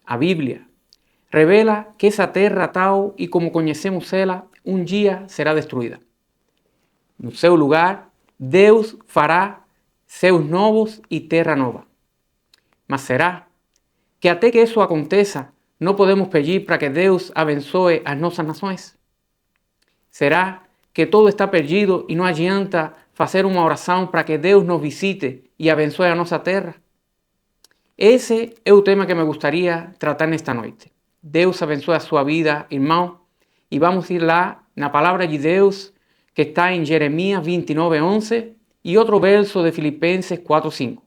a Bíblia, revela que essa terra tal e como conhecemos ela, um dia será destruída. No seu lugar, Deus fará céus novos e terra nova. Mas será que até que isso aconteça, não podemos pedir para que Deus abençoe as nossas nações? Será que todo está perdido e não adianta fazer uma oração para que Deus nos visite e abençoe a nossa terra? Esse é o tema que me gostaria tratar nesta noite. Deus abençoe a sua vida, irmão, e vamos ir lá na palavra de Deus que está em Jeremias 29:11 e outro verso de Filipenses 4:5.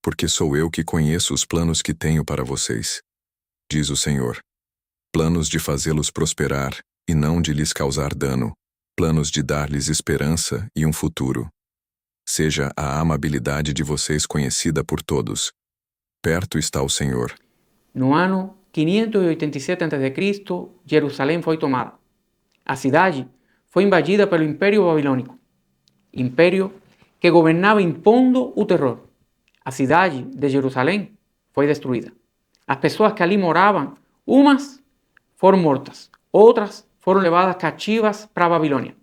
Porque sou eu que conheço os planos que tenho para vocês, diz o Senhor. Planos de fazê-los prosperar e não de lhes causar dano, planos de dar-lhes esperança e um futuro. Seja a amabilidade de vocês conhecida por todos. Perto está o Senhor. No ano 587 a.C., Jerusalém foi tomada. A cidade foi invadida pelo Império Babilônico, império que governava impondo o terror. A cidade de Jerusalém foi destruída. As pessoas que ali moravam, umas foram mortas, outras foram levadas cativas para a Babilônia.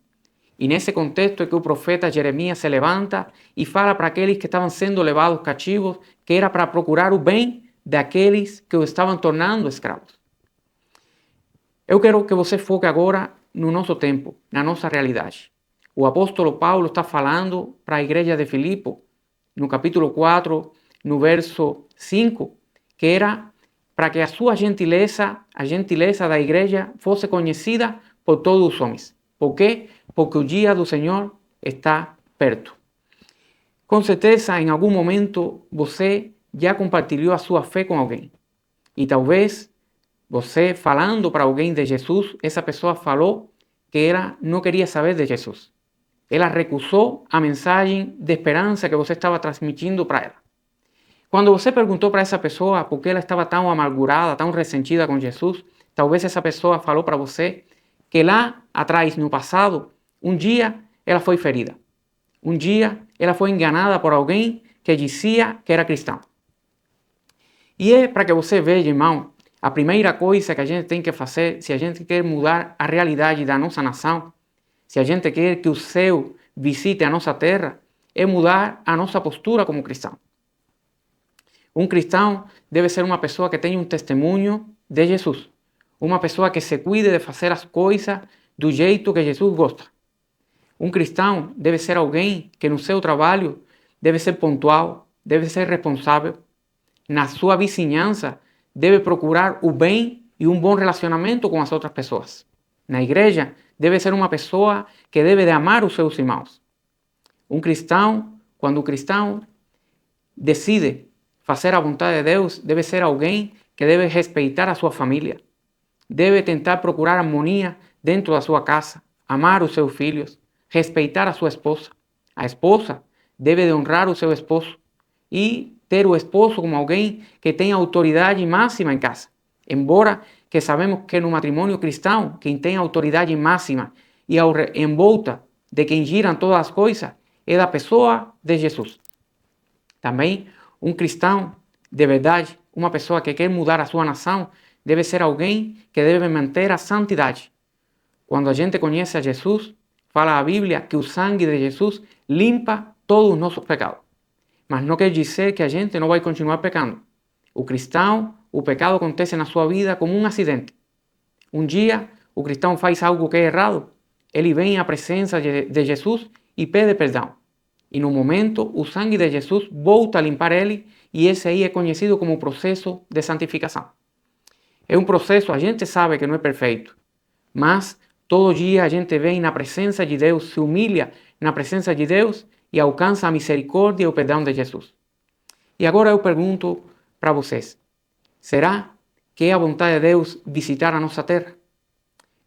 E nesse contexto é que o profeta Jeremias se levanta e fala para aqueles que estavam sendo levados cativos que era para procurar o bem daqueles que o estavam tornando escravos. Eu quero que você foque agora no nosso tempo, na nossa realidade. O apóstolo Paulo está falando para a igreja de Filipo, no capítulo 4, no verso 5, que era para que a sua gentileza, a gentileza da igreja, fosse conhecida por todos os homens. Por quê? Porque o dia do Senhor está perto. Com certeza, em algum momento, você já compartilhou a sua fé com alguém. E talvez você, falando para alguém de Jesus, essa pessoa falou que ela não queria saber de Jesus. Ela recusou a mensagem de esperança que você estava transmitindo para ela. Quando você perguntou para essa pessoa por que ela estava tão amargurada, tão ressentida com Jesus, talvez essa pessoa falou para você que lá atrás, no passado, um dia ela foi ferida. Um dia ela foi enganada por alguém que dizia que era cristão. E é para que você veja, irmão, a primeira coisa que a gente tem que fazer, se a gente quer mudar a realidade da nossa nação, se a gente quer que o céu visite a nossa terra, é mudar a nossa postura como cristão. Um cristão deve ser uma pessoa que tenha um testemunho de Jesus. Uma pessoa que se cuide de fazer as coisas do jeito que Jesus gosta. Um cristão deve ser alguém que no seu trabalho deve ser pontual, deve ser responsável. Na sua vizinhança deve procurar o bem e um bom relacionamento com as outras pessoas. Na igreja deve ser uma pessoa que deve de amar os seus irmãos. Um cristão, quando o cristão decide fazer a vontade de Deus, deve ser alguém que deve respeitar a sua família. Deve tentar procurar harmonia dentro da sua casa, amar os seus filhos, respeitar a sua esposa. A esposa deve de honrar o seu esposo e ter o esposo como alguém que tenha autoridade máxima em casa. Embora que sabemos que no matrimônio cristão, quem tem autoridade máxima e em volta de quem giram todas as coisas, é da pessoa de Jesus. Também um cristão de verdade, uma pessoa que quer mudar a sua nação, deve ser alguém que deve manter a santidade. Quando a gente conhece a Jesus, fala a Bíblia que o sangue de Jesus limpa todos os nossos pecados. Mas não quer dizer que a gente não vai continuar pecando. O cristão, o pecado acontece na sua vida como um acidente. Um dia, o cristão faz algo que é errado, ele vem à presença de Jesus e pede perdão. E no momento, o sangue de Jesus volta a limpar ele e esse aí é conhecido como processo de santificação. É um processo, a gente sabe que não é perfeito, mas todo dia a gente vem na presença de Deus, se humilha na presença de Deus e alcança a misericórdia e o perdão de Jesus. E agora eu pergunto para vocês, será que é a vontade de Deus visitar a nossa terra?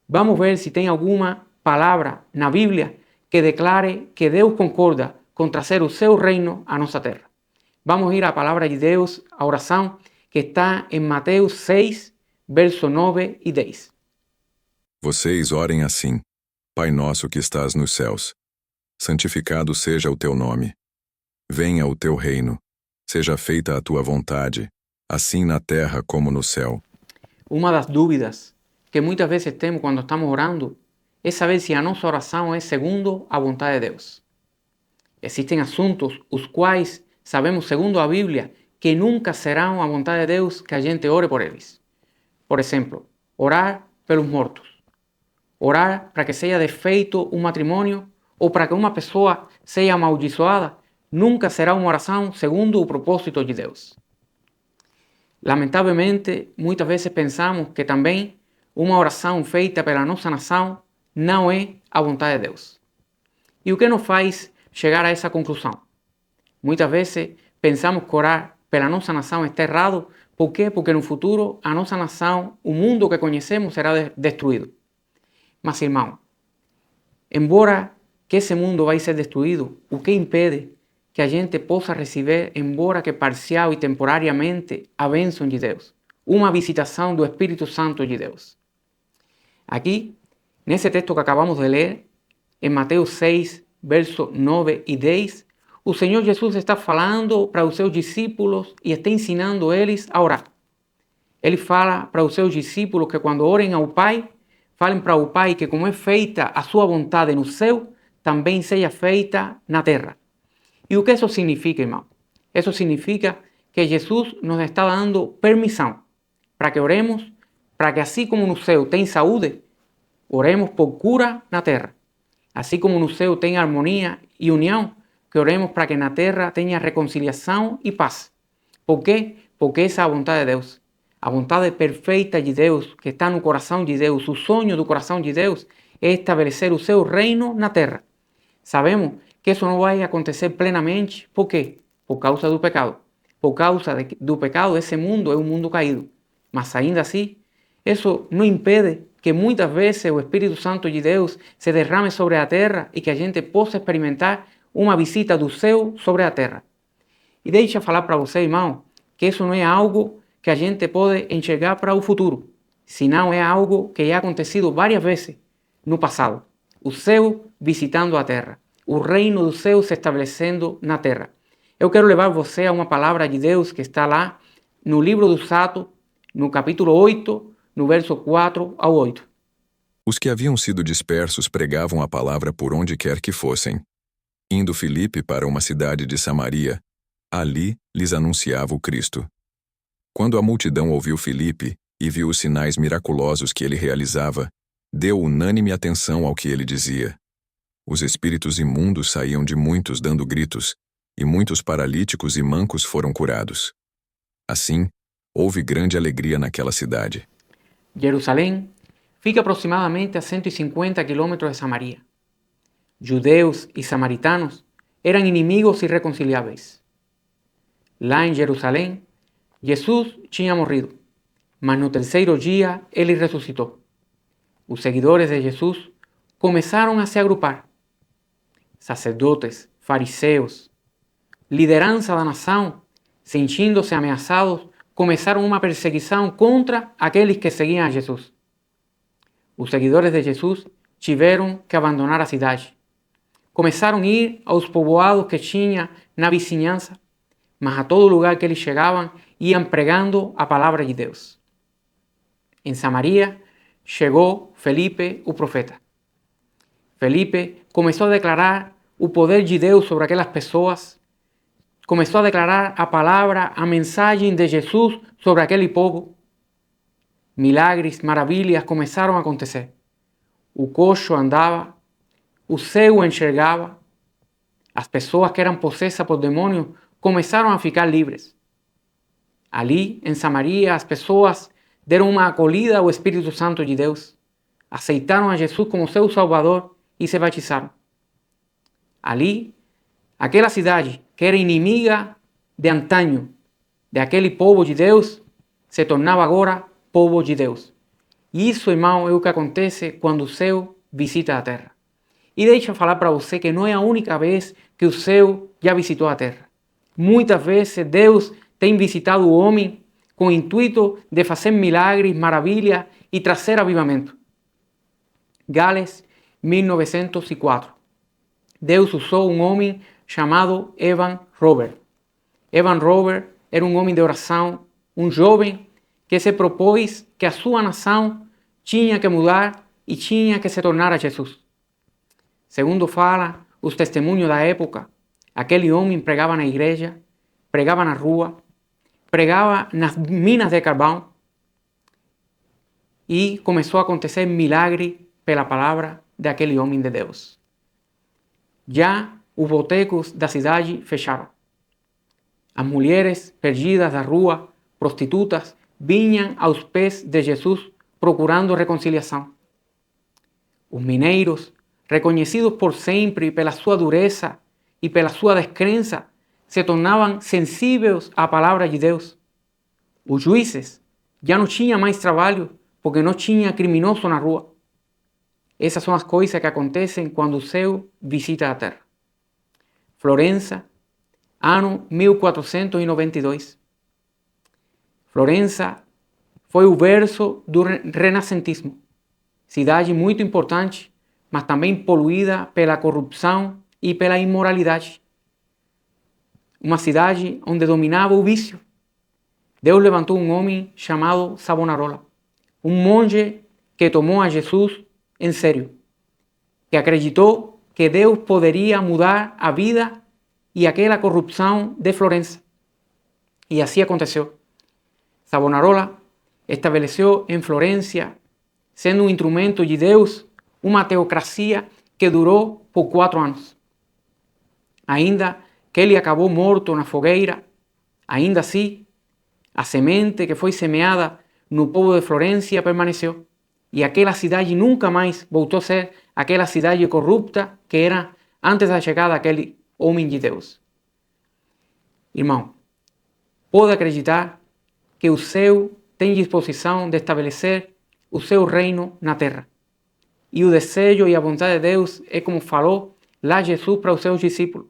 Vamos ver se tem alguma palavra na Bíblia que declare que Deus concorda com trazer o seu reino à nossa terra. Vamos ir à palavra de Deus, a oração que está em Mateus 6, verso 9 e 10. Vocês orem assim: Pai nosso que estás nos céus, santificado seja o teu nome. Venha o teu reino. Seja feita a tua vontade, assim na terra como no céu. Uma das dúvidas que muitas vezes temos quando estamos orando é saber se a nossa oração é segundo a vontade de Deus. Existem assuntos os quais sabemos, segundo a Bíblia, que nunca serão a vontade de Deus que a gente ore por eles. Por exemplo, orar pelos mortos. Orar para que seja desfeito um matrimônio ou para que uma pessoa seja amaldiçoada nunca será uma oração segundo o propósito de Deus. Lamentavelmente, muitas vezes pensamos que também uma oração feita pela nossa nação não é a vontade de Deus. E o que nos faz chegar a essa conclusão? Muitas vezes pensamos que orar pela nossa nação está errado. Por quê? Porque no futuro a nossa nação, o mundo que conhecemos, será destruído. Mas, irmão, embora que esse mundo vai ser destruído, o que impede que a gente possa receber, embora que parcial e temporariamente, a bênção de Deus, uma visitação do Espírito Santo de Deus? Aqui, nesse texto que acabamos de ler, em Mateus 6, versos 9 e 10, o Senhor Jesus está falando para os seus discípulos e está ensinando eles a orar. Ele fala para os seus discípulos que quando orem ao Pai, falem para o Pai que como é feita a sua vontade no céu, também seja feita na terra. E o que isso significa, irmão? Isso significa que Jesus nos está dando permissão para que oremos, para que assim como no céu tem saúde, oremos por cura na terra. Assim como no céu tem harmonia e união, que oremos para que na terra tenha reconciliação e paz. Por quê? Porque essa é a vontade de Deus. A vontade perfeita de Deus, que está no coração de Deus, o sonho do coração de Deus, é estabelecer o seu reino na terra. Sabemos que isso não vai acontecer plenamente. Por quê? Por causa do pecado. Por causa do pecado, esse mundo é um mundo caído. Mas ainda assim, isso não impede que muitas vezes o Espírito Santo de Deus se derrame sobre a terra e que a gente possa experimentar uma visita do céu sobre a terra. E deixa eu falar para você, irmão, que isso não é algo que a gente pode enxergar para o futuro, senão é algo que já acontecido várias vezes no passado. O céu visitando a terra, o reino do céu se estabelecendo na terra. Eu quero levar você a uma palavra de Deus que está lá no livro dos Atos, no capítulo 8, no verso 4 ao 8. Os que haviam sido dispersos pregavam a palavra por onde quer que fossem. Indo Filipe para uma cidade de Samaria, ali lhes anunciava o Cristo. Quando a multidão ouviu Filipe e viu os sinais miraculosos que ele realizava, deu unânime atenção ao que ele dizia. Os espíritos imundos saíam de muitos dando gritos, e muitos paralíticos e mancos foram curados. Assim, houve grande alegria naquela cidade. Jerusalém fica aproximadamente a 150 quilômetros de Samaria. Judeus e samaritanos eram inimigos irreconciliáveis. Lá em Jerusalém, Jesus tinha morrido, mas no terceiro dia ele ressuscitou. Os seguidores de Jesus começaram a se agrupar. Sacerdotes, fariseus, liderança da nação, sentindo-se ameaçados, começaram uma perseguição contra aqueles que seguiam a Jesus. Os seguidores de Jesus tiveram que abandonar a cidade. Começaram a ir aos povoados que tinha na vizinhança, mas a todo lugar que eles chegavam, iam pregando a palavra de Deus. Em Samaria, chegou Felipe, o profeta. Felipe começou a declarar o poder de Deus sobre aquelas pessoas, começou a declarar a palavra, a mensagem de Jesus sobre aquele povo. Milagres, maravilhas começaram a acontecer. O coxo andava, o cego enxergava, as pessoas que eram possessas por demônios começaram a ficar livres. Ali, em Samaria, as pessoas deram uma acolhida ao Espírito Santo de Deus, aceitaram a Jesus como seu Salvador e se batizaram. Ali, aquela cidade que era inimiga de antanho, de aquele povo de Deus, se tornava agora povo de Deus. E isso, irmão, é o que acontece quando o céu visita a terra. E deixa eu falar para você que não é a única vez que o céu já visitou a terra. Muitas vezes Deus tem visitado o homem com o intuito de fazer milagres, maravilhas e trazer avivamento. Gales, 1904. Deus usou um homem chamado Evan Robert. Evan Robert era um homem de oração, um jovem que se propôs que a sua nação tinha que mudar e tinha que se tornar a Jesus. Segundo fala os testemunhos da época, aquele homem pregava na igreja, pregava na rua, pregava nas minas de carvão e começou a acontecer milagre pela palavra daquele homem de Deus. Já os botecos da cidade fecharam. As mulheres perdidas da rua, prostitutas, vinham aos pés de Jesus procurando reconciliação. Os mineiros, reconhecidos por sempre pela sua dureza e pela sua descrença, se tornavam sensíveis à palavra de Deus. Os juízes já não tinham mais trabalho porque não tinha criminoso na rua. Essas são as coisas que acontecem quando o céu visita a terra. Florença, ano 1492. Florença foi o berço do renascentismo. Cidade muito importante, mas também poluída pela corrupção e pela imoralidade. Uma cidade onde dominava o vício. Deus levantou um homem chamado Savonarola, um monge que tomou a Jesus em sério, que acreditou que Deus poderia mudar a vida e aquela corrupção de Florença. E assim aconteceu. Savonarola estabeleceu em Florença, sendo um instrumento de Deus, uma teocracia que durou por 4 anos. Ainda que ele acabou morto na fogueira, ainda assim, a semente que foi semeada no povo de Florença permaneceu. E aquela cidade nunca mais voltou a ser aquela cidade corrupta que era antes da chegada daquele homem de Deus. Irmão, pode acreditar que o céu tem disposição de estabelecer o seu reino na terra. E o desejo e a vontade de Deus é como falou lá Jesus para os seus discípulos,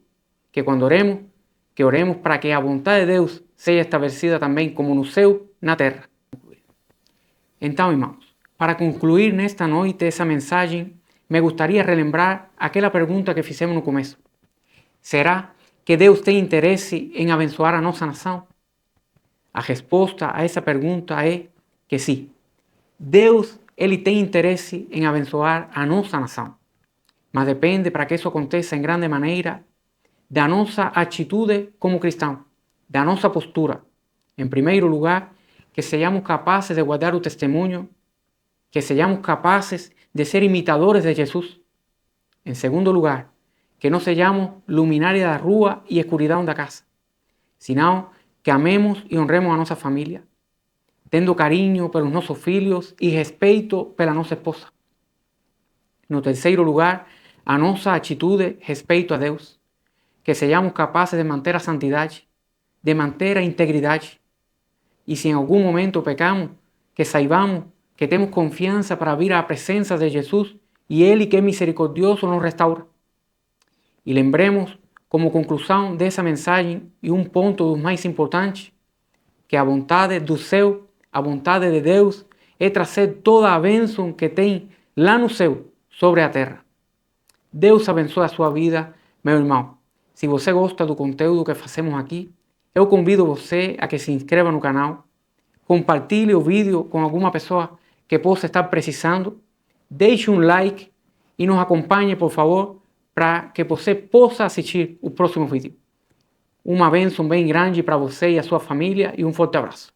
que quando oremos, que oremos para que a vontade de Deus seja estabelecida também como no céu, na terra. Então, irmãos, para concluir nesta noite essa mensagem, me gostaria relembrar aquela pergunta que fizemos no começo. Será que Deus tem interesse em abençoar a nossa nação? A resposta a essa pergunta é que sim. Deus, ele tem interesse em abençoar a nossa nação. Mas depende, para que isso aconteça em grande maneira, da nossa atitude como cristãos, da nossa postura. Em primeiro lugar, que sejamos capazes de guardar o testemunho, que sejamos capazes de ser imitadores de Jesus. Em segundo lugar, que não sejamos luminárias da rua e escuridão da casa, senão que amemos e honremos a nossa família, tendo carinho pelos nossos filhos e respeito pela nossa esposa. No terceiro lugar, a nossa atitude respeito a Deus, que sejamos capazes de manter a santidade, de manter a integridade. E se em algum momento pecamos, que saibamos que temos confiança para vir à presença de Jesus e Ele, que é misericordioso, nos restaura. E lembremos, como conclusão dessa mensagem, e um ponto dos mais importantes, que a vontade do céu, a vontade de Deus, é trazer toda a bênção que tem lá no céu sobre a terra. Deus abençoe a sua vida, meu irmão. Se você gosta do conteúdo que fazemos aqui, eu convido você a que se inscreva no canal, compartilhe o vídeo com alguma pessoa que possa estar precisando, deixe um like e nos acompanhe, por favor, para que você possa assistir o próximo vídeo. Uma bênção bem grande para você e a sua família e um forte abraço.